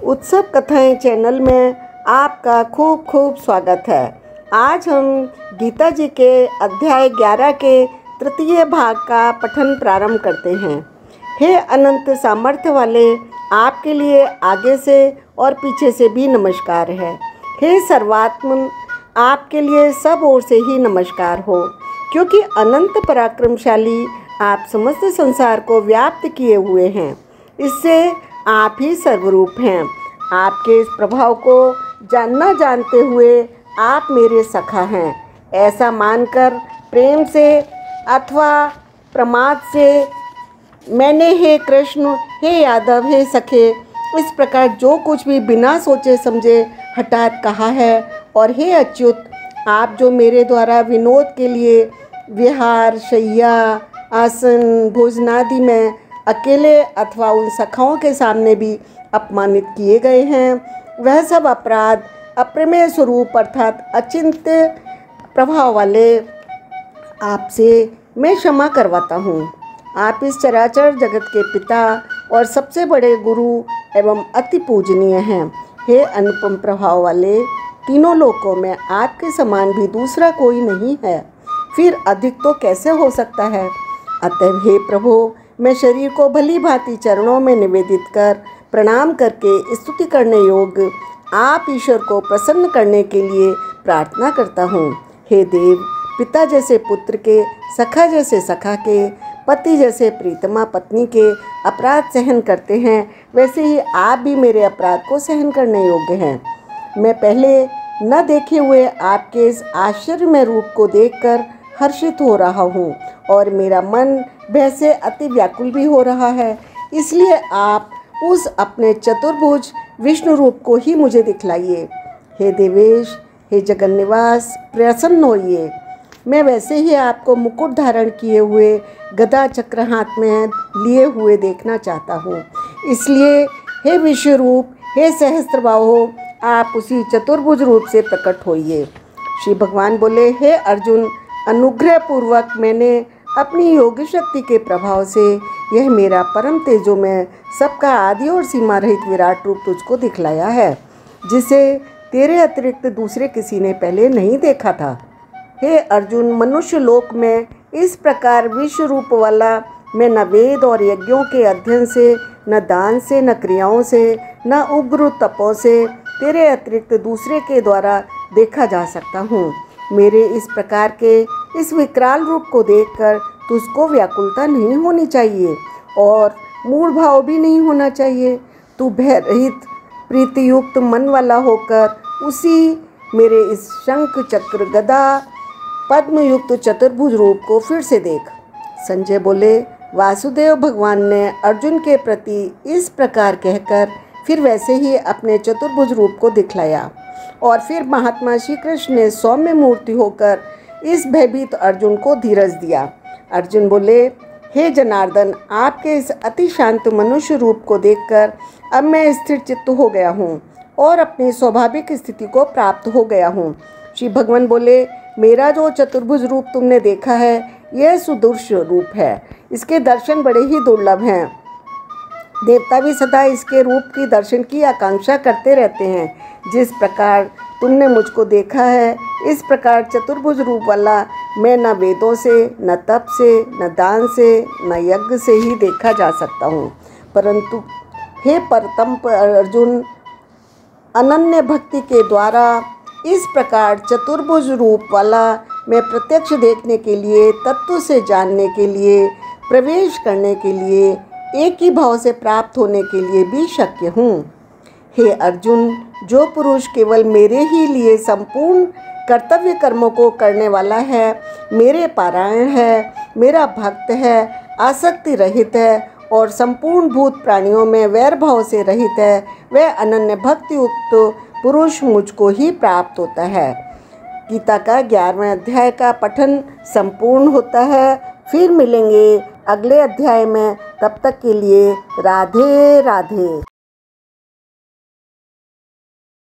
उत्सव कथाएं चैनल में आपका खूब खूब स्वागत है। आज हम गीता जी के अध्याय 11 के तृतीय भाग का पठन प्रारंभ करते हैं। हे अनंत सामर्थ्य वाले, आपके लिए आगे से और पीछे से भी नमस्कार है। हे सर्वात्मन, आपके लिए सब ओर से ही नमस्कार हो, क्योंकि अनंत पराक्रमशाली आप समस्त संसार को व्याप्त किए हुए हैं। इससे आप ही सर्वरूप हैं। आपके इस प्रभाव को जानना जानते हुए आप मेरे सखा हैं, ऐसा मानकर प्रेम से अथवा प्रमाद से मैंने हे कृष्ण, हे यादव, हे सखे, इस प्रकार जो कुछ भी बिना सोचे समझे हठात कहा है। और हे अच्युत, आप जो मेरे द्वारा विनोद के लिए विहार, शैया, आसन, भोजनादि में अकेले अथवा उन सखाओं के सामने भी अपमानित किए गए हैं, वह सब अपराध अप्रमेय स्वरूप अर्थात अचिंत्य प्रभाव वाले आपसे मैं क्षमा करवाता हूँ। आप इस चराचर जगत के पिता और सबसे बड़े गुरु एवं अति पूजनीय हैं। हे अनुपम प्रभाव वाले, तीनों लोकों में आपके समान भी दूसरा कोई नहीं है, फिर अधिक तो कैसे हो सकता है। अतः हे प्रभु, मैं शरीर को भली भांति चरणों में निवेदित कर प्रणाम करके स्तुति करने योग्य आप ईश्वर को प्रसन्न करने के लिए प्रार्थना करता हूँ। हे देव, पिता जैसे पुत्र के, सखा जैसे सखा के, पति जैसे प्रीतमा पत्नी के अपराध सहन करते हैं, वैसे ही आप भी मेरे अपराध को सहन करने योग्य हैं। मैं पहले न देखे हुए आपके इस आश्चर्यमय रूप को देखकर हर्षित हो रहा हूँ और मेरा मन भय से अति व्याकुल भी हो रहा है। इसलिए आप उस अपने चतुर्भुज विष्णु रूप को ही मुझे दिखलाइए। हे देवेश, हे जगन्निवास, प्रसन्न होइए। मैं वैसे ही आपको मुकुट धारण किए हुए गदा चक्र हाथ में लिए हुए देखना चाहता हूँ। इसलिए हे विश्व रूप, हे सहस्त्रबाहो, आप उसी चतुर्भुज रूप से प्रकट होइए। श्री भगवान बोले, हे अर्जुन, अनुग्रह पूर्वक मैंने अपनी योग शक्ति के प्रभाव से यह मेरा परम तेजो में सबका आदि और सीमा रहित विराट रूप तुझको दिखलाया है, जिसे तेरे अतिरिक्त दूसरे किसी ने पहले नहीं देखा था। हे अर्जुन, मनुष्य लोक में इस प्रकार विश्व रूप वाला मैं न वेद और यज्ञों के अध्ययन से, न दान से, न क्रियाओं से, न उग्र तपों से तेरे अतिरिक्त दूसरे के द्वारा देखा जा सकता हूँ। मेरे इस प्रकार के इस विकराल रूप को देखकर तुझको व्याकुलता नहीं होनी चाहिए और मूढ़ भाव भी नहीं होना चाहिए। तू भय रहित प्रीतियुक्त मन वाला होकर उसी मेरे इस शंख चक्र गदा पद्म युक्त चतुर्भुज रूप को फिर से देख। संजय बोले, वासुदेव भगवान ने अर्जुन के प्रति इस प्रकार कहकर फिर वैसे ही अपने चतुर्भुज रूप को दिखलाया और फिर महात्मा श्री कृष्ण ने सौम्य मूर्ति होकर इस भयभीत अर्जुन को धीरज दिया। अर्जुन बोले, हे जनार्दन, आपके इस अति शांत मनुष्य रूप को देखकर अब मैं स्थिर चित्त हो गया हूँ और अपनी स्वाभाविक स्थिति को प्राप्त हो गया हूँ। श्री भगवान बोले, मेरा जो चतुर्भुज रूप तुमने देखा है, यह सुदूर्श रूप है। इसके दर्शन बड़े ही दुर्लभ हैं। देवता भी सदा इसके रूप की दर्शन की आकांक्षा करते रहते हैं। जिस प्रकार तुमने मुझको देखा है, इस प्रकार चतुर्भुज रूप वाला मैं न वेदों से, न तप से, न दान से, न यज्ञ से ही देखा जा सकता हूँ। परंतु हे परतम अर्जुन, अनन्य भक्ति के द्वारा इस प्रकार चतुर्भुज रूप वाला मैं प्रत्यक्ष देखने के लिए, तत्व से जानने के लिए, प्रवेश करने के लिए, एक ही भाव से प्राप्त होने के लिए भी शक्य हूँ। हे अर्जुन, जो पुरुष केवल मेरे ही लिए संपूर्ण कर्तव्य कर्मों को करने वाला है, मेरे पारायण है, मेरा भक्त है, आसक्ति रहित है और संपूर्ण भूत प्राणियों में वैर भाव से रहित है, वह अनन्य भक्ति युक्त पुरुष मुझको ही प्राप्त होता है। गीता का 11वें अध्याय का पठन संपूर्ण होता है। फिर मिलेंगे अगले अध्याय में। तब तक के लिए राधे राधे।